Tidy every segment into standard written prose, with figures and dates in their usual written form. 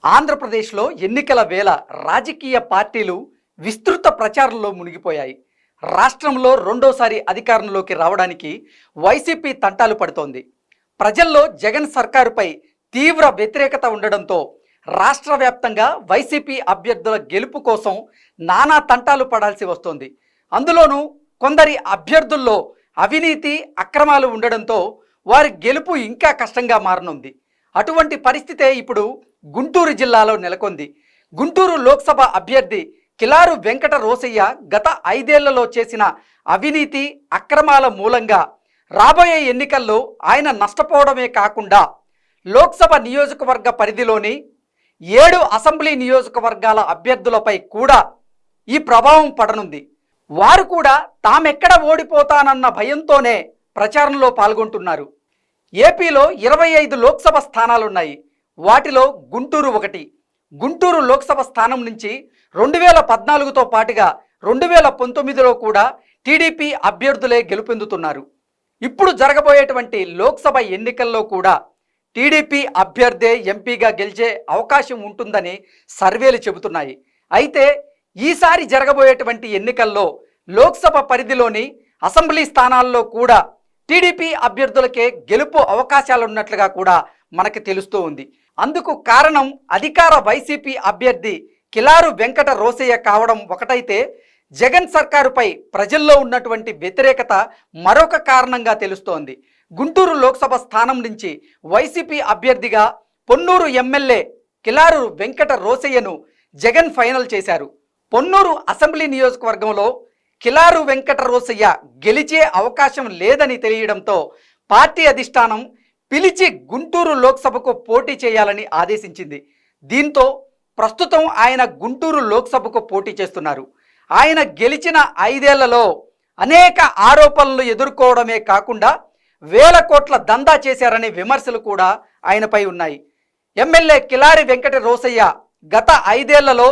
ఆంధ్రప్రదేశ్లో ఎన్నికల వేళ రాజకీయ పార్టీలు విస్తృత ప్రచారంలో మునిగిపోయాయి. రాష్ట్రంలో రెండోసారి అధికారంలోకి రావడానికి వైసీపీ తంటాలు పడుతోంది. ప్రజల్లో జగన్ సర్కారుపై తీవ్ర వ్యతిరేకత ఉండడంతో రాష్ట్ర వ్యాప్తంగా వైసీపీ అభ్యర్థుల గెలుపు కోసం నానా తంటాలు పడాల్సి వస్తోంది. అందులోనూ కొందరి అభ్యర్థుల్లో అవినీతి అక్రమాలు ఉండడంతో వారి గెలుపు ఇంకా కష్టంగా మారనుంది. అటువంటి పరిస్థితే ఇప్పుడు గుంటూరు జిల్లాలో నెలకొంది. గుంటూరు లోక్సభ అభ్యర్థి కిలారు వెంకట రోసయ్య గత 5 ఏళ్లలో చేసిన అవినీతి అక్రమాల మూలంగా రాబోయే ఎన్నికల్లో ఆయన నష్టపోవడమే కాకుండా లోక్సభ నియోజకవర్గ పరిధిలోని 7 అసెంబ్లీ నియోజకవర్గాల అభ్యర్థులపై కూడా ఈ ప్రభావం పడనుంది. వారు కూడా తామెక్కడ ఓడిపోతానన్న భయంతోనే ప్రచారంలో పాల్గొంటున్నారు. ఏపీలో 25 లోక్సభ స్థానాలున్నాయి. వాటిలో గుంటూరు ఒకటి. గుంటూరు లోక్సభ స్థానం నుంచి 2014తో పాటుగా 2019లో కూడా టీడీపీ అభ్యర్థులే గెలుపొందుతున్నారు. ఇప్పుడు జరగబోయేటువంటి లోక్సభ ఎన్నికల్లో కూడా టీడీపీ అభ్యర్థే ఎంపీగా గెలిచే అవకాశం ఉంటుందని సర్వేలు చెబుతున్నాయి. అయితే ఈసారి జరగబోయేటువంటి ఎన్నికల్లో లోక్సభ పరిధిలోని అసెంబ్లీ స్థానాల్లో కూడా టీడీపీ అభ్యర్థులకే గెలుపు అవకాశాలున్నట్లుగా కూడా మనకు తెలుస్తూ ఉంది. అందుకు కారణం అధికార వైసీపీ అభ్యర్థి కిలారు వెంకట రోసయ్య కావడం ఒకటైతే, జగన్ సర్కారుపై ప్రజల్లో ఉన్నటువంటి వ్యతిరేకత మరొక కారణంగా తెలుస్తోంది. గుంటూరు లోక్సభ స్థానం నుంచి వైసీపీ అభ్యర్థిగా పొన్నూరు ఎమ్మెల్యే కిలారు వెంకట రోసయ్యను జగన్ ఫైనల్ చేశారు. పొన్నూరు అసెంబ్లీ నియోజకవర్గంలో కిలారు వెంకట రోసయ్య గెలిచే అవకాశం లేదని తెలియడంతో పార్టీ అధిష్టానం పిలిచి గుంటూరు లోక్సభకు పోటీ చేయాలని ఆదేశించింది. దీంతో ప్రస్తుతం ఆయన గుంటూరు లోక్సభకు పోటీ చేస్తున్నారు. ఆయన గెలిచిన 5 ఏళ్లలో అనేక ఆరోపణలు ఎదుర్కోవడమే కాకుండా వేల కోట్ల దందా చేశారనే విమర్శలు కూడా ఆయనపై ఉన్నాయి. ఎమ్మెల్యే కిలారి వెంకట రోసయ్య గత 5 ఏళ్లలో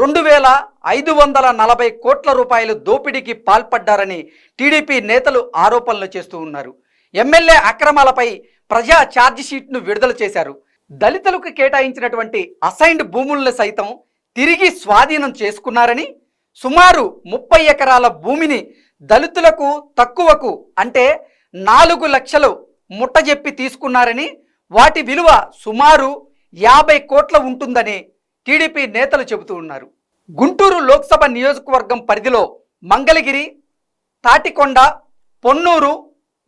2540 కోట్ల రూపాయలు దోపిడీకి పాల్పడ్డారని టీడీపీ నేతలు ఆరోపణలు చేస్తూ ఉన్నారు. ఎమ్మెల్యే అక్రమాలపై ప్రజా ఛార్జిషీట్ను విడుదల చేశారు. దళితులకు కేటాయించినటువంటి అసైన్డ్ భూములను సైతం తిరిగి స్వాధీనం చేసుకున్నారని, సుమారు 30 ఎకరాల భూమిని దళితులకు తక్కువకు అంటే 4 లక్షలు ముట్టజెప్పి తీసుకున్నారని, వాటి విలువ సుమారు 50 కోట్ల ఉంటుందని టీడీపీ నేతలు చెబుతూ ఉన్నారు. గుంటూరు లోక్సభ నియోజకవర్గం పరిధిలో Mangalagiri, Tadikonda, Ponnur,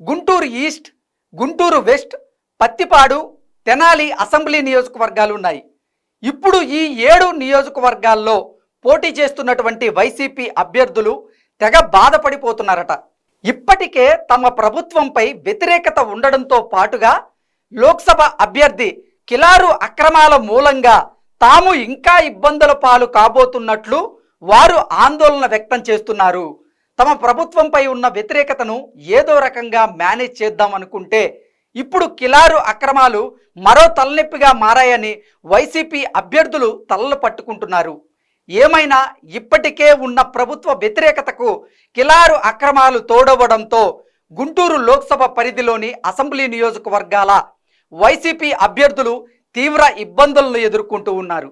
Guntur east, Guntur west, Prathipadu, Tenali assembly నియోజకవర్గాలు ఉన్నాయి. ఇప్పుడు ఈ 7 నియోజకవర్గాల్లో పోటీ చేస్తున్నటువంటి వైసీపీ అభ్యర్థులు తెగ బాధపడిపోతున్నారట. ఇప్పటికే తమ ప్రభుత్వంపై వ్యతిరేకత ఉండడంతో పాటుగా లోక్సభ అభ్యర్థి కిలారు అక్రమాల మూలంగా తాము ఇంకా ఇబ్బందుల పాలు కాబోతున్నట్లు వారు ఆందోళన వ్యక్తం చేస్తున్నారు. తమ ప్రభుత్వంపై ఉన్న వ్యతిరేకతను ఏదో రకంగా మేనేజ్ చేద్దాం అనుకుంటే ఇప్పుడు కిలారు అక్రమాలు మరో తలనొప్పిగా మారాయని వైసీపీ అభ్యర్థులు తలలు పట్టుకుంటున్నారు. ఏమైనా ఇప్పటికే ఉన్న ప్రభుత్వ వ్యతిరేకతకు కిలారు అక్రమాలు తోడవడంతో గుంటూరు లోక్సభ పరిధిలోని అసెంబ్లీ నియోజకవర్గాల వైసీపీ అభ్యర్థులు తీవ్ర ఇబ్బందులను ఎదుర్కొంటూ ఉన్నారు.